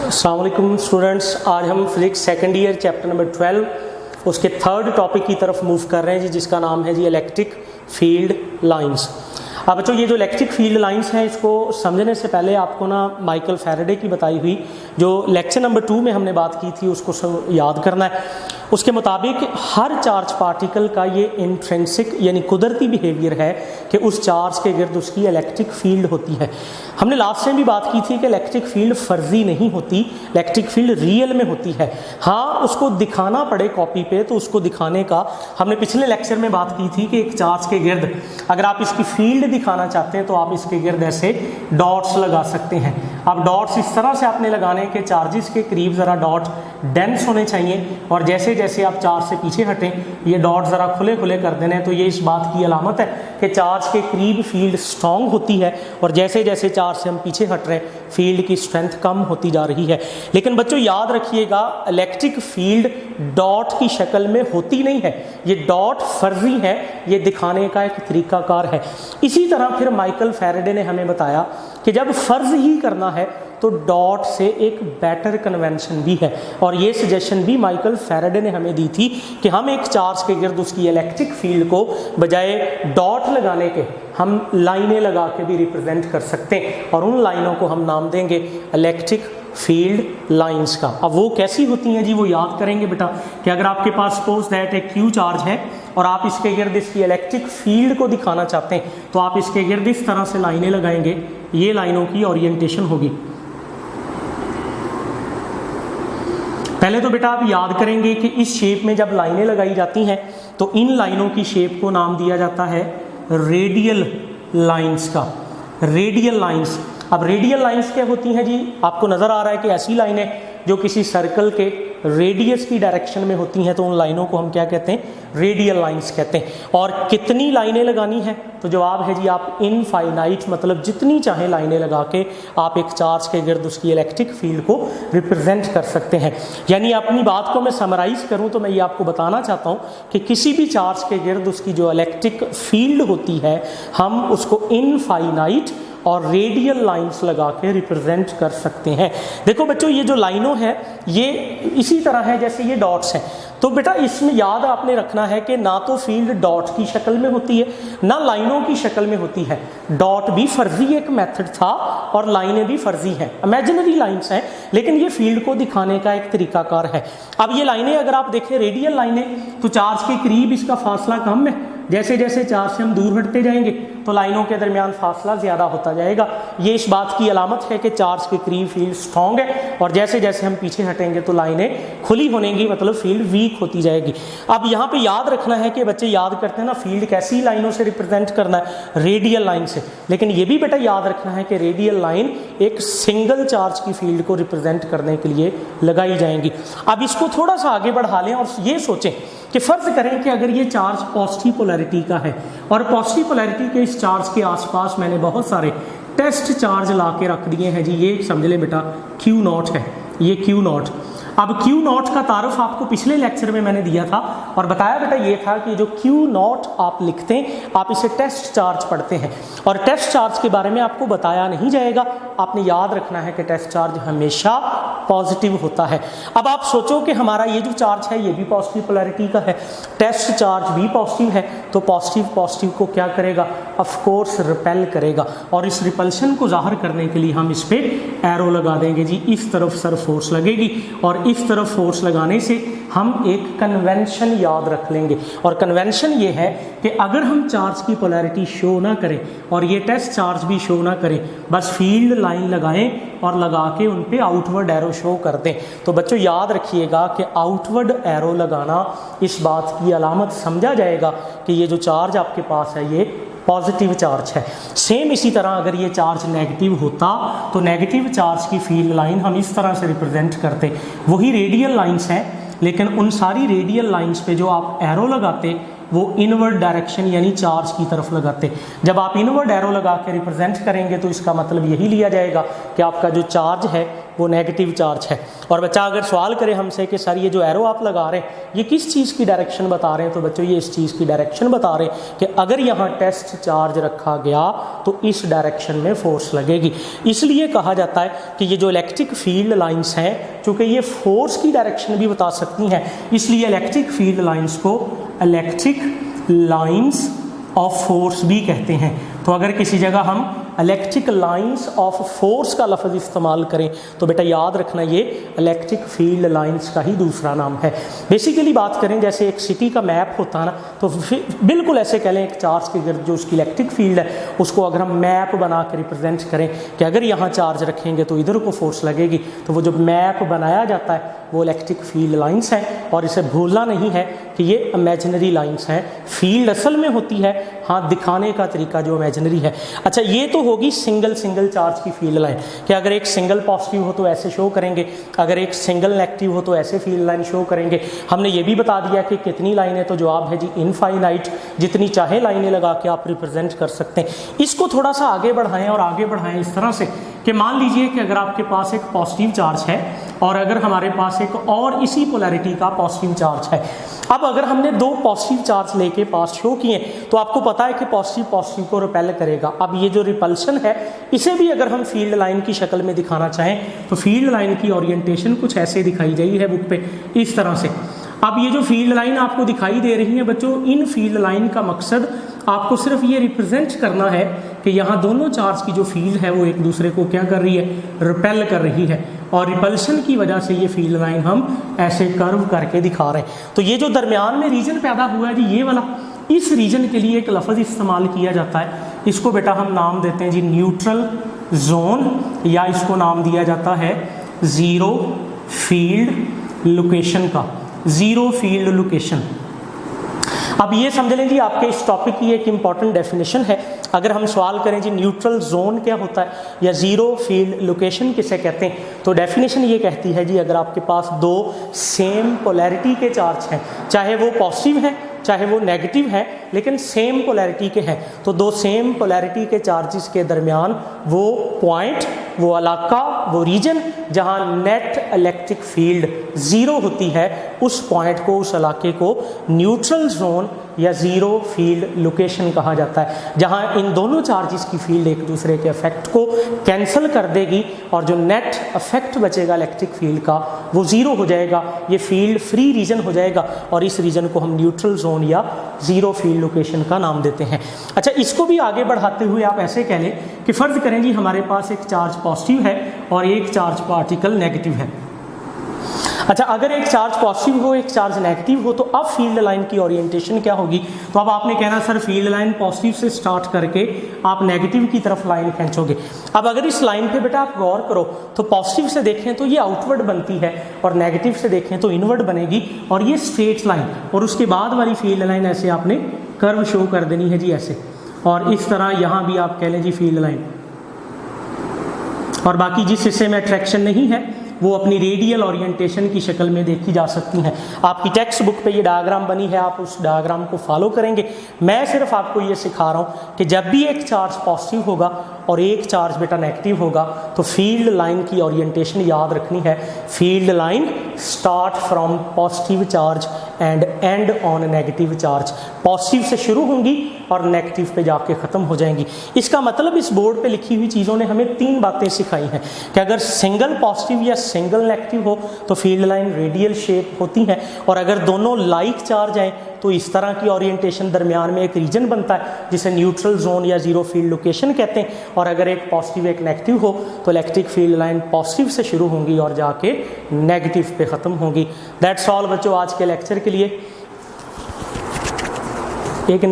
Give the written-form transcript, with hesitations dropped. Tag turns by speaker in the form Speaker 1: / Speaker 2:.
Speaker 1: अस्सलाम वालेकुम स्टूडेंट्स, आज हम physics second year chapter number 12 उसके थर्ड टॉपिक की तरफ मूव कर रहे हैं जी, जिसका नाम है जी इलेक्ट्रिक फील्ड लाइंस। अब बच्चों ये जो इलेक्ट्रिक फील्ड लाइंस हैं इसको समझने से पहले आपको ना माइकल फैराडे की बताई हुई जो लेक्चर नंबर 2 में हमने बात की थी उसको याद करना है। उसके मुताबिक हर चार्ज पार्टिकल का ये इंट्रिंसिक यानी कुदरती बिहेवियर है कि उस चार्ज के गिर्द उसकी इलेक्ट्रिक फील्ड होती है। हमने लास्ट टाइम भी बात की थी कि इलेक्ट्रिक फील्ड फर्जी नहीं होती, इलेक्ट्रिक फील्ड रियल में होती है। हाँ, उसको दिखाना पड़े कॉपी पे तो उसको दिखाने का हमने पिछले लेक्चर में बात की थी कि एक चार्ज के गिर्द अगर आप इसकी फील्ड दिखाना चाहते हैं तो आप इसके गिर्द ऐसे डॉट्स लगा सकते हैं। अब डॉट्स इस तरह से आपने लगाने के चार्जेस के करीब ज़रा डॉट डेंस होने चाहिए और जैसे जैसे आप चार्ज से पीछे हटें ये डॉट ज़रा खुले खुले कर देने, तो ये इस बात की अलामत है कि चार्ज के करीब फील्ड स्ट्रॉन्ग होती है और जैसे जैसे चार्ज से हम पीछे हट रहे हैं फील्ड की स्ट्रेंथ कम होती जा रही है। लेकिन बच्चों याद रखिएगा, इलेक्ट्रिक फील्ड डॉट की शक्ल में होती नहीं है, ये डॉट फर्जी है, ये दिखाने का एक तरीकाकार है। इसी तरह फिर माइकल फैराडे ने हमें बताया कि जब फर्ज ही करना है तो डॉट से एक बेटर कन्वेंशन भी है, और ये सजेशन भी माइकल फैराडे ने हमें दी थी कि हम एक चार्ज के गिर्द उसकी इलेक्ट्रिक फील्ड को बजाय डॉट लगाने के हम लाइनें लगा के भी रिप्रेजेंट कर सकते हैं और उन लाइनों को हम नाम देंगे इलेक्ट्रिक फील्ड लाइंस का। अब वो कैसी होती हैं जी, वो याद करेंगे बेटा कि अगर आपके पास सपोज दैट एक क्यू चार्ज है और आप इसके गिर्द इसकी इलेक्ट्रिक फील्ड को दिखाना चाहते हैं तो आप इसके गिर्द इस तरह से लाइनें लगाएंगे। ये लाइनों की ओरिएंटेशन होगी। पहले तो बेटा आप याद करेंगे कि इस शेप में जब लाइनें लगाई जाती हैं तो इन लाइनों की शेप को नाम दिया जाता है रेडियल लाइंस का। रेडियल लाइंस, अब रेडियल लाइंस क्या होती हैं जी, आपको नज़र आ रहा है कि ऐसी लाइनें जो किसी सर्कल के रेडियस की डायरेक्शन में होती हैं तो उन लाइनों को हम क्या कहते हैं, रेडियल लाइंस कहते हैं। और कितनी लाइनें लगानी है तो जवाब है जी आप इनफाइनाइट, मतलब जितनी चाहे लाइनें लगा के आप एक चार्ज के गिर्द उसकी इलेक्ट्रिक फील्ड को रिप्रेजेंट कर सकते हैं। यानी अपनी बात को मैं समराइज करूं तो मैं ये आपको बताना चाहता हूं कि किसी भी चार्ज के गिर्द उसकी जो इलेक्ट्रिक फील्ड होती है हम उसको इनफाइनाइट और रेडियल लाइंस लगा के रिप्रेजेंट कर सकते हैं। देखो बच्चों ये जो लाइनों है ये इसी तरह है जैसे ये डॉट्स हैं, तो बेटा इसमें याद आपने रखना है कि ना तो फील्ड डॉट की शक्ल में होती है ना लाइनों की शक्ल में होती है। डॉट भी फर्जी एक मेथड था और लाइनें भी फर्जी हैं, इमेजिनरी लाइंस हैं, लेकिन ये फील्ड को दिखाने का एक तरीकाकार है। अब ये लाइनें अगर आप देखें रेडियल लाइनें तो चार्ज के करीब इसका फासला कम है, जैसे जैसे चार्ज से हम दूर हटते जाएंगे तो लाइनों के दरमियान फासला ज़्यादा होता जाएगा। ये इस बात की अलामत है कि चार्ज के करीब फील्ड स्ट्रॉन्ग है और जैसे जैसे हम पीछे हटेंगे तो लाइनें खुली होनेंगी, मतलब फील्ड वीक होती जाएगी। अब यहाँ पे याद रखना है कि बच्चे याद करते हैं ना फील्ड कैसी लाइनों से रिप्रेजेंट करना है, रेडियल लाइन से, लेकिन ये भी बेटा याद रखना है कि रेडियल लाइन एक सिंगल चार्ज की फील्ड को रिप्रेजेंट करने के लिए लगाई जाएंगी। अब इसको थोड़ा सा आगे बढ़ा लें और ये सोचें कि फर्ज करें कि अगर ये चार्ज पॉजिटिव पोलैरिटी का है और पॉजिटिव पोलैरिटी के इस चार्ज के आसपास मैंने बहुत सारे टेस्ट चार्ज ला के रख दिए हैं जी, ये समझ लें बेटा क्यू नॉट है, ये क्यू नॉट। अब क्यू नॉट का तारुफ आपको पिछले लेक्चर में मैंने दिया था और बताया बेटा ये था कि जो क्यू नॉट आप लिखते हैं आप इसे टेस्ट चार्ज पढ़ते हैं और टेस्ट चार्ज के बारे में आपको बताया नहीं जाएगा। आपने याद रखना है कि टेस्ट चार्ज हमेशा पॉजिटिव होता है। अब आप सोचो कि हमारा ये जो चार्ज है ये भी पॉजिटिव पोलैरिटी का है, टेस्ट चार्ज भी पॉजिटिव है, तो पॉजिटिव पॉजिटिव को क्या करेगा, ऑफ कोर्स रिपेल करेगा, और इस रिपल्शन को जाहिर करने के लिए हम इस पे एरो लगा देंगे जी। इस तरफ सर फोर्स लगेगी और इस तरफ फोर्स लगाने से हम एक कन्वेंशन याद रख लेंगे, और कन्वेंशन ये है कि अगर हम चार्ज की पोलैरिटी शो ना करें और ये टेस्ट चार्ज भी शो ना करें, बस फील्ड लाइन लगाएं और लगा के उन पे आउटवर्ड एरो शो कर दें, तो बच्चों याद रखिएगा कि आउटवर्ड एरो लगाना इस बात की अलामत समझा जाएगा कि ये जो चार्ज आपके पास है ये पॉजिटिव चार्ज है। सेम इसी तरह अगर ये चार्ज नेगेटिव होता तो नेगेटिव चार्ज की फील्ड लाइन हम इस तरह से रिप्रेजेंट करते, वही रेडियल लाइंस हैं, लेकिन उन सारी रेडियल लाइंस पे जो आप एरो लगाते वो इनवर्ड डायरेक्शन यानी चार्ज की तरफ लगाते। जब आप इनवर्ड एरो लगा के रिप्रेजेंट करेंगे तो इसका मतलब यही लिया जाएगा कि आपका जो चार्ज है वो नेगेटिव चार्ज है। और बच्चा अगर सवाल करे हमसे कि सर ये जो एरो आप लगा रहे हैं ये किस चीज़ की डायरेक्शन बता रहे हैं, तो बच्चों ये इस चीज़ की डायरेक्शन बता रहे हैं कि अगर यहाँ टेस्ट चार्ज रखा गया तो इस डायरेक्शन में फोर्स लगेगी। इसलिए कहा जाता है कि ये जो इलेक्ट्रिक फील्ड लाइंस हैं चूँकि ये फोर्स की डायरेक्शन भी बता सकती हैं, इसलिए इलेक्ट्रिक फील्ड लाइंस को इलेक्ट्रिक लाइंस ऑफ फोर्स भी कहते हैं। तो अगर किसी जगह हम इलेक्ट्रिक लाइंस ऑफ फोर्स का लफ्ज़ इस्तेमाल करें तो बेटा याद रखना ये इलेक्ट्रिक फील्ड लाइंस का ही दूसरा नाम है। बेसिकली बात करें जैसे एक सिटी का मैप होता है ना, तो बिल्कुल ऐसे कह लें एक चार्ज के गिर्द जो उसकी इलेक्ट्रिक फील्ड है उसको अगर हम मैप बना कर रिप्रेजेंट करें कि अगर यहाँ चार्ज रखेंगे तो इधर को फोर्स लगेगी, तो वो जो मैप बनाया जाता है वो इलेक्ट्रिक फील्ड लाइंस हैं। और इसे भूलना नहीं है कि ये इमेजिनरी लाइंस हैं, फील्ड असल में होती है, हाँ दिखाने का तरीका जो इमेजिनरी है। अच्छा ये तो होगी सिंगल चार्ज की फील्ड लाइन कि अगर एक सिंगल पॉजिटिव हो तो ऐसे शो करेंगे, अगर एक सिंगल नेगेटिव हो तो ऐसे फील्ड लाइन शो करेंगे। हमने ये भी बता दिया कि कितनी लाइनें, तो जवाब है जी इनफाइनाइट, जितनी चाहे लाइनें लगा के आप रिप्रेजेंट कर सकते हैं। इसको थोड़ा सा आगे बढ़ाएं और आगे बढ़ाएं इस तरह से कि मान लीजिए कि अगर आपके पास एक पॉजिटिव चार्ज है और अगर हमारे पास एक और इसी पोलैरिटी का पॉजिटिव चार्ज है। अब अगर हमने दो पॉजिटिव चार्ज लेके पास शो किए तो आपको पता है कि पॉजिटिव को रिपेल करेगा। अब ये जो रिपल्शन है इसे भी अगर हम फील्ड लाइन की शक्ल में दिखाना चाहें तो फील्ड लाइन की ओरिएंटेशन कुछ ऐसे दिखाई गई है बुक पे इस तरह से। अब ये जो फील्ड लाइन आपको दिखाई दे रही है बच्चों, इन फील्ड लाइन का मकसद आपको सिर्फ ये रिप्रेजेंट करना है कि यहाँ दोनों चार्ज की जो फील्ड है वो एक दूसरे को क्या कर रही है, रिपेल कर रही है, और रिपल्शन की वजह से ये फील्ड लाइन हम ऐसे कर्व करके दिखा रहे हैं। तो ये जो दरमियान में रीजन पैदा हुआ है जी ये वाला, इस रीजन के लिए एक लफ्ज़ इस्तेमाल किया जाता है, इसको बेटा हम नाम देते हैं जी न्यूट्रल जोन, या इसको नाम दिया जाता है ज़ीरो फील्ड लोकेशन का, ज़ीरो फील्ड लोकेशन। अब ये समझ लें जी आपके इस टॉपिक की एक इम्पॉर्टेंट डेफिनेशन है। अगर हम सवाल करें जी न्यूट्रल जोन क्या होता है या ज़ीरो फील्ड लोकेशन किसे कहते हैं, तो डेफिनेशन ये कहती है जी अगर आपके पास दो सेम पोलैरिटी के चार्ज हैं, चाहे वो पॉजिटिव हैं चाहे वो नेगेटिव है, लेकिन सेम पोलैरिटी के हैं, तो दो सेम पोलैरिटी के चार्जेस के दरमियान वो पॉइंट, वो इलाका, वो रीजन जहां नेट इलेक्ट्रिक फील्ड ज़ीरो होती है, उस पॉइंट को, उस इलाके को न्यूट्रल जोन या ज़ीरो फील्ड लोकेशन कहा जाता है, जहां इन दोनों चार्जेस की फील्ड एक दूसरे के इफेक्ट को कैंसिल कर देगी और जो नेट इफेक्ट बचेगा इलेक्ट्रिक फील्ड का वो ज़ीरो हो जाएगा, ये फील्ड फ्री रीजन हो जाएगा और इस रीजन को हम न्यूट्रल जोन या ज़ीरो फील्ड लोकेशन का नाम देते हैं। अच्छा इसको भी आगे बढ़ाते हुए आप ऐसे कह लें कि फ़र्ज़ करें जी हमारे पास एक चार्ज पॉजिटिव है और एक चार्ज पार्टिकल नेगेटिव है। अच्छा अगर एक चार्ज पॉजिटिव हो एक चार्ज नेगेटिव हो तो अब फील्ड लाइन की ओरिएंटेशन क्या होगी, तो अब आपने कहना सर फील्ड लाइन पॉजिटिव से स्टार्ट करके आप नेगेटिव की तरफ लाइन खींचोगे। अब अगर इस लाइन पे बेटा आप गौर करो तो पॉजिटिव से देखें तो ये आउटवर्ड बनती है और नेगेटिव से देखें तो इनवर्ड बनेगी, और ये स्ट्रेट लाइन और उसके बाद वाली फील्ड लाइन ऐसे आपने कर्व शो कर देनी है जी ऐसे, और इस तरह यहाँ भी आप कह लें जी फील्ड लाइन, और बाकी जिस हिस्से में अट्रैक्शन नहीं है वो अपनी रेडियल ओरिएंटेशन की शक्ल में देखी जा सकती हैं। आपकी टेक्स्ट बुक पे ये डायग्राम बनी है, आप उस डायग्राम को फॉलो करेंगे। मैं सिर्फ आपको ये सिखा रहा हूँ कि जब भी एक चार्ज पॉजिटिव होगा और एक चार्ज बेटा नेगेटिव होगा तो फील्ड लाइन की ओरिएंटेशन याद रखनी है, field line start from positive charge and and on negative charge, positive से शुरू होंगी और नेगेटिव पे जाके ख़त्म हो जाएंगी। इसका मतलब इस बोर्ड पे लिखी हुई चीज़ों ने हमें तीन बातें सिखाई हैं कि अगर सिंगल पॉजिटिव या सिंगल नेगेटिव हो तो फील्ड लाइन रेडियल शेप होती है, और अगर दोनों लाइक चार्ज हैं तो इस तरह की ओरिएंटेशन दरमियान में एक रीजन बनता है जिसे न्यूट्रल जोन या ज़ीरो फील्ड लोकेशन कहते हैं, और अगर एक पॉजिटिव एक नेगेटिव हो तो इलेक्ट्रिक फील्ड लाइन पॉजिटिव से शुरू होंगी और जाके नेगेटिव पे ख़त्म होंगी। दैट्स ऑल बच्चों आज के लेक्चर के लिए। एक